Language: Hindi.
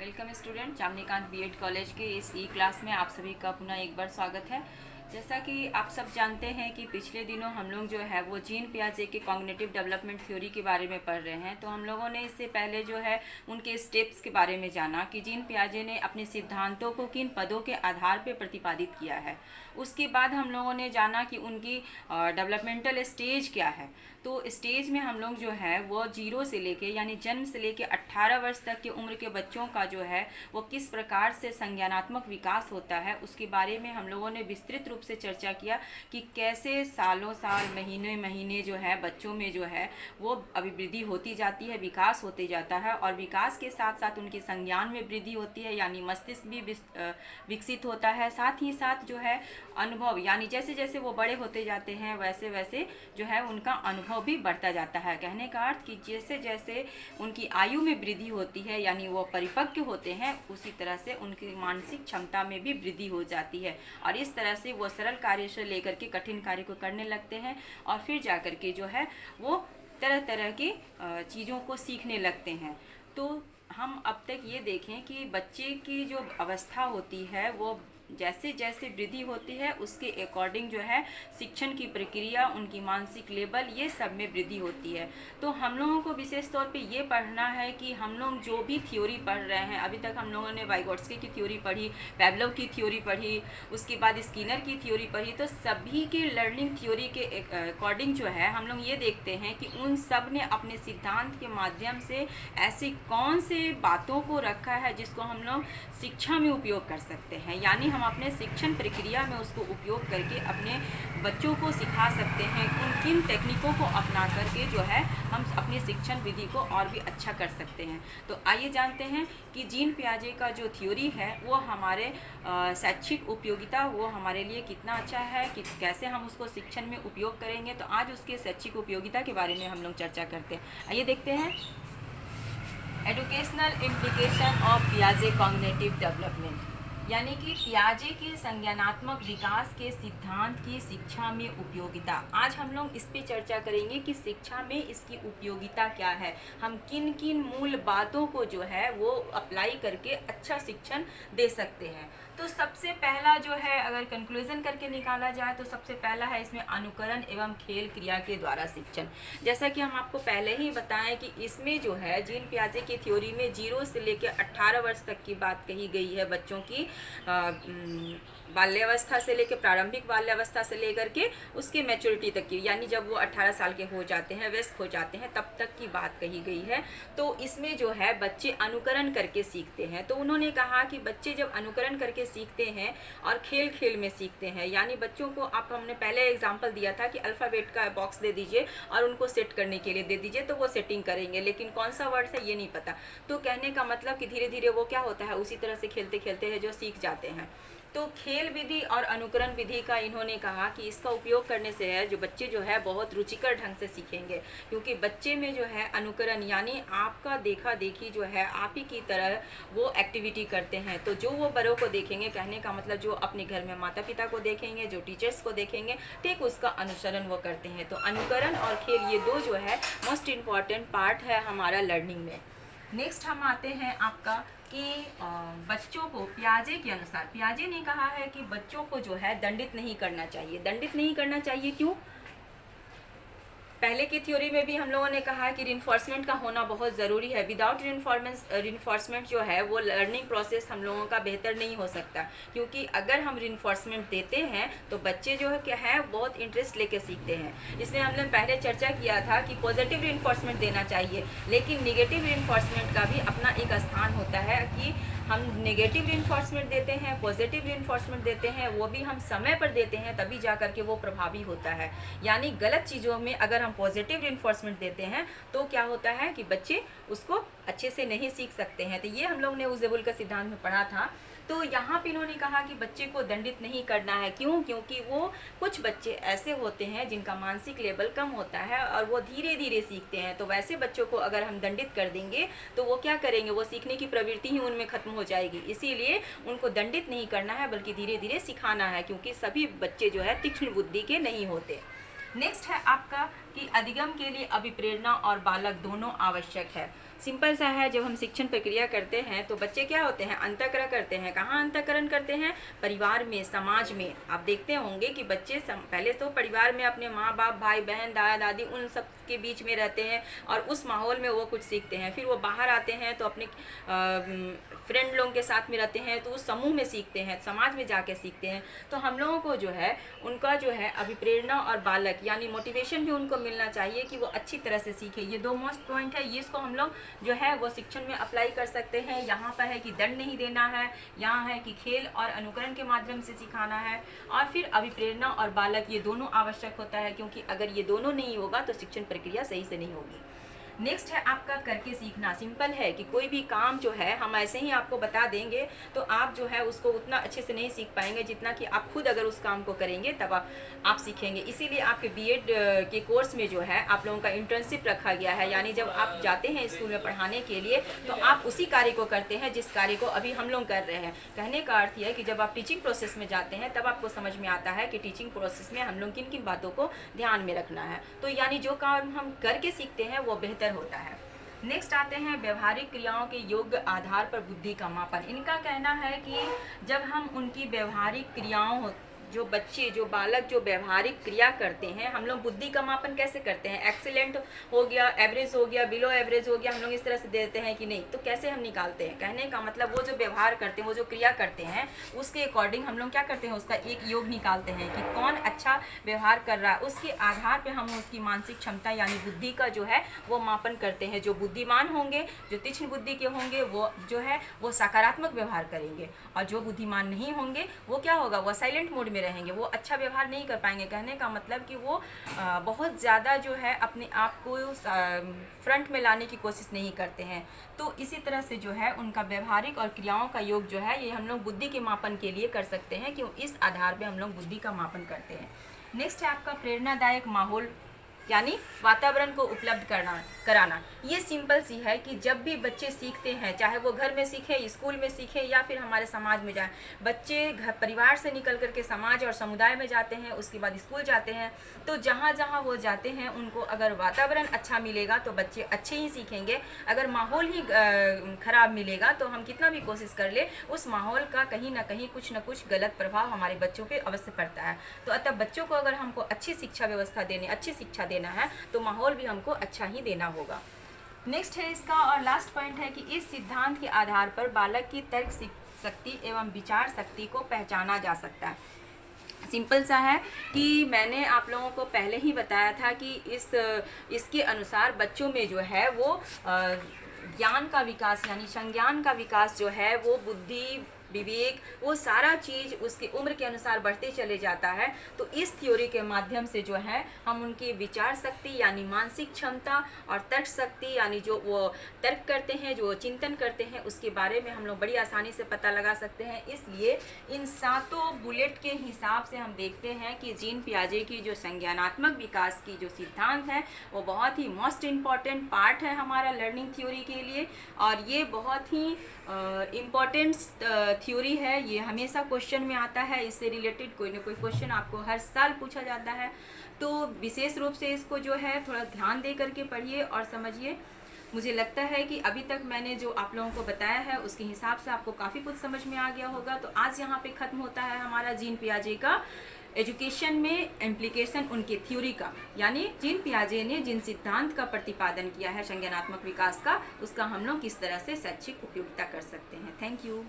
वेलकम स्टूडेंट, चामनीकांत बीएड कॉलेज के इस ई क्लास में आप सभी का पुनः एक बार स्वागत है। जैसा कि आप सब जानते हैं कि पिछले दिनों हम लोग जो है वो जीन पियाजे के कॉग्निटिव डेवलपमेंट थ्योरी के बारे में पढ़ रहे हैं। तो हम लोगों ने इससे पहले जो है उनके स्टेप्स के बारे में जाना कि जीन पियाजे ने अपने सिद्धांतों को किन पदों के आधार पर प्रतिपादित किया है। उसके बाद हम लोगों ने जाना कि उनकी डेवलपमेंटल स्टेज क्या है। तो स्टेज में हम लोग जो है वो 0 से लेके यानी जन्म से लेके 18 वर्ष तक की उम्र के बच्चों का जो है वो किस प्रकार से संज्ञानात्मक विकास होता है उसके बारे में हम लोगों ने विस्तृत रूप से चर्चा किया कि कैसे सालों साल महीने महीने जो है बच्चों में जो है वो अभिवृद्धि होती जाती है, विकास होते जाता है और विकास के साथ साथ उनके संज्ञान में वृद्धि होती है यानी मस्तिष्क भी विकसित होता है। साथ ही साथ जो है अनुभव यानी जैसे जैसे वो बड़े होते जाते हैं वैसे वैसे जो है उनका अनुभव भी बढ़ता जाता है। कहने का अर्थ कि जैसे जैसे उनकी आयु में वृद्धि होती है यानी वो परिपक्व होते हैं उसी तरह से उनकी मानसिक क्षमता में भी वृद्धि हो जाती है और इस तरह से वो सरल कार्य से लेकर के कठिन कार्य को करने लगते हैं और फिर जाकर के जो है वो तरह तरह की चीज़ों को सीखने लगते हैं। तो हम अब तक ये देखें कि बच्चे की जो अवस्था होती है वो जैसे जैसे वृद्धि होती है उसके अकॉर्डिंग जो है शिक्षण की प्रक्रिया, उनकी मानसिक लेवल, ये सब में वृद्धि होती है। तो हम लोगों को विशेष तौर पे ये पढ़ना है कि हम लोग जो भी थ्योरी पढ़ रहे हैं, अभी तक हम लोगों ने वाइगोट्स्की की थ्योरी पढ़ी, पैवलोव की थ्योरी पढ़ी, उसके बाद स्किनर की थ्योरी पढ़ी, तो सभी के लर्निंग थ्योरी के अकॉर्डिंग जो है हम लोग ये देखते हैं कि उन सब ने अपने सिद्धांत के माध्यम से ऐसी कौन से बातों को रखा है जिसको हम लोग शिक्षा में उपयोग कर सकते हैं, यानी हम अपने शिक्षण प्रक्रिया में उसको उपयोग करके अपने बच्चों को सिखा सकते हैं उन किन टेक्निकों को अपना करके जो है हम अपनी शिक्षण विधि को और भी अच्छा कर सकते हैं। तो आइए जानते हैं कि जीन पियाजे का जो थ्योरी है वो हमारे शैक्षिक उपयोगिता वो हमारे लिए कितना अच्छा है कि कैसे हम उसको शिक्षण में उपयोग करेंगे। तो आज उसके शैक्षिक उपयोगिता के बारे में हम लोग चर्चा करते हैं। आइए देखते हैं एजुकेशनल इम्प्लीकेशन ऑफ पियाजे कॉग्निटिव डेवलपमेंट, यानी कि पियाजे के संज्ञानात्मक विकास के सिद्धांत की शिक्षा में उपयोगिता। आज हम लोग इस पे चर्चा करेंगे कि शिक्षा में इसकी उपयोगिता क्या है, हम किन किन मूल बातों को जो है वो अप्लाई करके अच्छा शिक्षण दे सकते हैं। तो सबसे पहला जो है अगर कंक्लूजन करके निकाला जाए तो सबसे पहला है इसमें अनुकरण एवं खेल क्रिया के द्वारा शिक्षण। जैसा कि हम आपको पहले ही बताएं कि इसमें जो है जीन पियाजे की थ्योरी में 0 से लेकर 18 वर्ष तक की बात कही गई है, बच्चों की बाल्यावस्था से लेकर प्रारंभिक बाल्यावस्था से लेकर के उसके मैच्योरिटी तक की, यानी जब वो 18 साल के हो जाते हैं, वयस्क हो जाते हैं, तब तक की बात कही गई है। तो इसमें जो है बच्चे अनुकरण करके सीखते हैं। तो उन्होंने कहा कि बच्चे जब अनुकरण करके सीखते हैं और खेल खेल में सीखते हैं, यानी बच्चों को हमने पहले एग्जाम्पल दिया था कि अल्फ़ाबेट का बॉक्स दे दीजिए और उनको सेट करने के लिए दे दीजिए तो वो सेटिंग करेंगे, लेकिन कौन सा वर्ड है ये नहीं पता। तो कहने का मतलब कि धीरे धीरे वो क्या होता है उसी तरह से खेलते खेलते हैं जो सीख जाते हैं। तो खेल विधि और अनुकरण विधि का इन्होंने कहा कि इसका उपयोग करने से है जो बच्चे जो है बहुत रुचिकर ढंग से सीखेंगे, क्योंकि बच्चे में जो है अनुकरण यानी आपका देखा देखी जो है आप ही की तरह वो एक्टिविटी करते हैं। तो जो वो बड़ों को देखेंगे, कहने का मतलब जो अपने घर में माता पिता को देखेंगे, जो टीचर्स को देखेंगे, ठीक उसका अनुसरण वो करते हैं। तो अनुकरण और खेल ये दो जो है मोस्ट इम्पॉर्टेंट पार्ट है हमारा लर्निंग में। नेक्स्ट हम आते हैं आपका कि बच्चों को पियाजे के अनुसार, पियाजे ने कहा है कि बच्चों को जो है दंडित नहीं करना चाहिए। दंडित नहीं करना चाहिए क्यों? पहले की थ्योरी में भी हम लोगों ने कहा कि रिइंफोर्समेंट का होना बहुत ज़रूरी है। विदाउट रिइंफोर्समेंट जो है वो लर्निंग प्रोसेस हम लोगों का बेहतर नहीं हो सकता, क्योंकि अगर हम रिइंफोर्समेंट देते हैं तो बच्चे जो है क्या है बहुत इंटरेस्ट लेके सीखते हैं। इसमें हमने पहले चर्चा किया था कि पॉजिटिव रिइंफोर्समेंट देना चाहिए, लेकिन निगेटिव रिइंफोर्समेंट का भी अपना एक स्थान होता है कि हम नेगेटिव रिइंफोर्समेंट देते हैं, पॉजिटिव रिइंफोर्समेंट देते हैं, वो भी हम समय पर देते हैं तभी जा कर के वो प्रभावी होता है। यानी गलत चीज़ों में अगर हम पॉजिटिव रिइंफोर्समेंट देते हैं तो क्या होता है कि बच्चे उसको अच्छे से नहीं सीख सकते हैं। तो ये हम लोग ने यूजेबल का सिद्धांत में पढ़ा था। तो यहाँ पे इन्होंने कहा कि बच्चे को दंडित नहीं करना है। क्यों? क्योंकि वो कुछ बच्चे ऐसे होते हैं जिनका मानसिक लेवल कम होता है और वो धीरे धीरे सीखते हैं। तो वैसे बच्चों को अगर हम दंडित कर देंगे तो वो क्या करेंगे, वो सीखने की प्रवृत्ति ही उनमें खत्म हो जाएगी। इसीलिए उनको दंडित नहीं करना है बल्कि धीरे धीरे सिखाना है, क्योंकि सभी बच्चे जो है तीक्ष्ण बुद्धि के नहीं होते। नेक्स्ट है आपका कि अधिगम के लिए अभिप्रेरणा और बालक दोनों आवश्यक है। सिंपल सा है, जब हम शिक्षण प्रक्रिया करते हैं तो बच्चे क्या होते हैं, अंतःकरण करते हैं। कहाँ अंतःकरण करते हैं? परिवार में, समाज में। आप देखते होंगे कि बच्चे पहले तो परिवार में अपने माँ बाप, भाई बहन, दादा दादी, उन सब के बीच में रहते हैं और उस माहौल में वो कुछ सीखते हैं। फिर वो बाहर आते हैं तो अपने फ्रेंड लोगों के साथ में रहते हैं तो उस समूह में सीखते हैं, समाज में जाके सीखते हैं। तो हम लोगों को जो है उनका जो है अभिप्रेरणा और बालक यानी मोटिवेशन भी उनको मिलना चाहिए कि वो अच्छी तरह से सीखे। ये दो मोस्ट पॉइंट है, ये इसको हम लोग जो है वो शिक्षण में अप्लाई कर सकते हैं। यहाँ पर है कि दंड नहीं देना है, यहाँ है कि खेल और अनुकरण के माध्यम से सिखाना है, और फिर अभिप्रेरणा और बालक ये दोनों आवश्यक होता है, क्योंकि अगर ये दोनों नहीं होगा तो शिक्षण प्रक्रिया सही से नहीं होगी। नेक्स्ट है आपका करके सीखना। सिंपल है कि कोई भी काम जो है हम ऐसे ही आपको बता देंगे तो आप जो है उसको उतना अच्छे से नहीं सीख पाएंगे जितना कि आप खुद अगर उस काम को करेंगे तब आप सीखेंगे। इसीलिए आपके बीएड के कोर्स में जो है आप लोगों का इंटर्नशिप रखा गया है, यानी जब आप जाते हैं स्कूल में पढ़ाने के लिए तो आप उसी कार्य को करते हैं जिस कार्य को अभी हम लोग कर रहे हैं। कहने का अर्थ यह है कि जब आप टीचिंग प्रोसेस में जाते हैं तब आपको समझ में आता है कि टीचिंग प्रोसेस में हम लोग किन किन बातों को ध्यान में रखना है। तो यानी जो काम हम करके सीखते हैं वो बेहतर होता है। नेक्स्ट आते हैं व्यवहारिक क्रियाओं के योग्य आधार पर बुद्धि का मापन। इनका कहना है कि जब हम उनकी व्यवहारिक क्रियाओं, जो बच्चे, जो बालक जो व्यवहारिक क्रिया करते हैं, हम लोग बुद्धि का मापन कैसे करते हैं? एक्सीलेंट हो गया, एवरेज हो गया, बिलो एवरेज हो गया, हम लोग इस तरह से दे देते हैं कि नहीं, तो कैसे हम निकालते हैं? कहने का मतलब वो जो व्यवहार करते हैं, वो जो क्रिया करते हैं, उसके अकॉर्डिंग हम लोग क्या करते हैं, उसका एक योग निकालते हैं कि कौन अच्छा व्यवहार कर रहा है। उसके आधार पर हम उसकी मानसिक क्षमता यानी बुद्धि का जो है वो मापन करते हैं। जो बुद्धिमान होंगे, जो तीक्ष्ण बुद्धि के होंगे, वो जो है वो सकारात्मक व्यवहार करेंगे, और जो बुद्धिमान नहीं होंगे वो क्या होगा, वो साइलेंट मोड में रहेंगे, वो अच्छा व्यवहार नहीं कर पाएंगे। कहने का मतलब कि वो बहुत ज़्यादा जो है अपने आप को फ्रंट में लाने की कोशिश नहीं करते हैं। तो इसी तरह से जो है उनका व्यवहारिक और क्रियाओं का योग जो है ये हम लोग बुद्धि के मापन के लिए कर सकते हैं, क्यों इस आधार पे हम लोग बुद्धि का मापन करते हैं। नेक्स्ट है आपका प्रेरणादायक माहौल यानी वातावरण को उपलब्ध कराना। ये सिंपल सी है कि जब भी बच्चे सीखते हैं, चाहे वो घर में सीखे, स्कूल में सीखे या फिर हमारे समाज में जाए, बच्चे घर परिवार से निकल करके समाज और समुदाय में जाते हैं, उसके बाद स्कूल जाते हैं, तो जहाँ जहाँ वो जाते हैं उनको अगर वातावरण अच्छा मिलेगा तो बच्चे अच्छे ही सीखेंगे। अगर माहौल ही ख़राब मिलेगा तो हम कितना भी कोशिश कर ले, उस माहौल का कहीं ना कहीं कुछ ना कुछ गलत प्रभाव हमारे बच्चों पे अवश्य पड़ता है। तो अतः बच्चों को अगर हमको अच्छी शिक्षा व्यवस्था देनी, अच्छी शिक्षा देना है तो माहौल भी हमको अच्छा ही देना होगा। नेक्स्ट है इसका और लास्ट पॉइंट है कि इस सिद्धांत के आधार पर बालक की तर्क शक्ति एवं विचार शक्ति को पहचाना जा सकता है। सिंपल सा है कि मैंने आप लोगों को पहले ही बताया था कि इसके अनुसार बच्चों में जो है वो ज्ञान का विकास यानी संज्ञान का विकास जो है वो बुद्धि, विवेक, वो सारा चीज़ उसकी उम्र के अनुसार बढ़ते चले जाता है। तो इस थ्योरी के माध्यम से जो है हम उनकी विचार शक्ति यानी मानसिक क्षमता और तर्क शक्ति यानी जो वो तर्क करते हैं, जो चिंतन करते हैं, उसके बारे में हम लोग बड़ी आसानी से पता लगा सकते हैं। इसलिए इन 7 बुलेट के हिसाब से हम देखते हैं कि जीन पियाजे की जो संज्ञानात्मक विकास की जो सिद्धांत है वो बहुत ही मोस्ट इम्पॉर्टेंट पार्ट है हमारा लर्निंग थ्योरी के लिए, और ये बहुत ही इम्पॉर्टेंट थ्योरी है। ये हमेशा क्वेश्चन में आता है, इससे रिलेटेड कोई ना कोई क्वेश्चन आपको हर साल पूछा जाता है। तो विशेष रूप से इसको जो है थोड़ा ध्यान दे करके पढ़िए और समझिए। मुझे लगता है कि अभी तक मैंने जो आप लोगों को बताया है उसके हिसाब से आपको काफ़ी कुछ समझ में आ गया होगा। तो आज यहाँ पे ख़त्म होता है हमारा जीन पियाजे का एजुकेशन में इम्प्लीकेशन उनके थ्योरी का, यानी जीन पियाजे ने जिन सिद्धांत का प्रतिपादन किया है संज्ञानात्मक विकास का, उसका हम लोग किस तरह से शैक्षिक उपयोगिता कर सकते हैं। Thank you.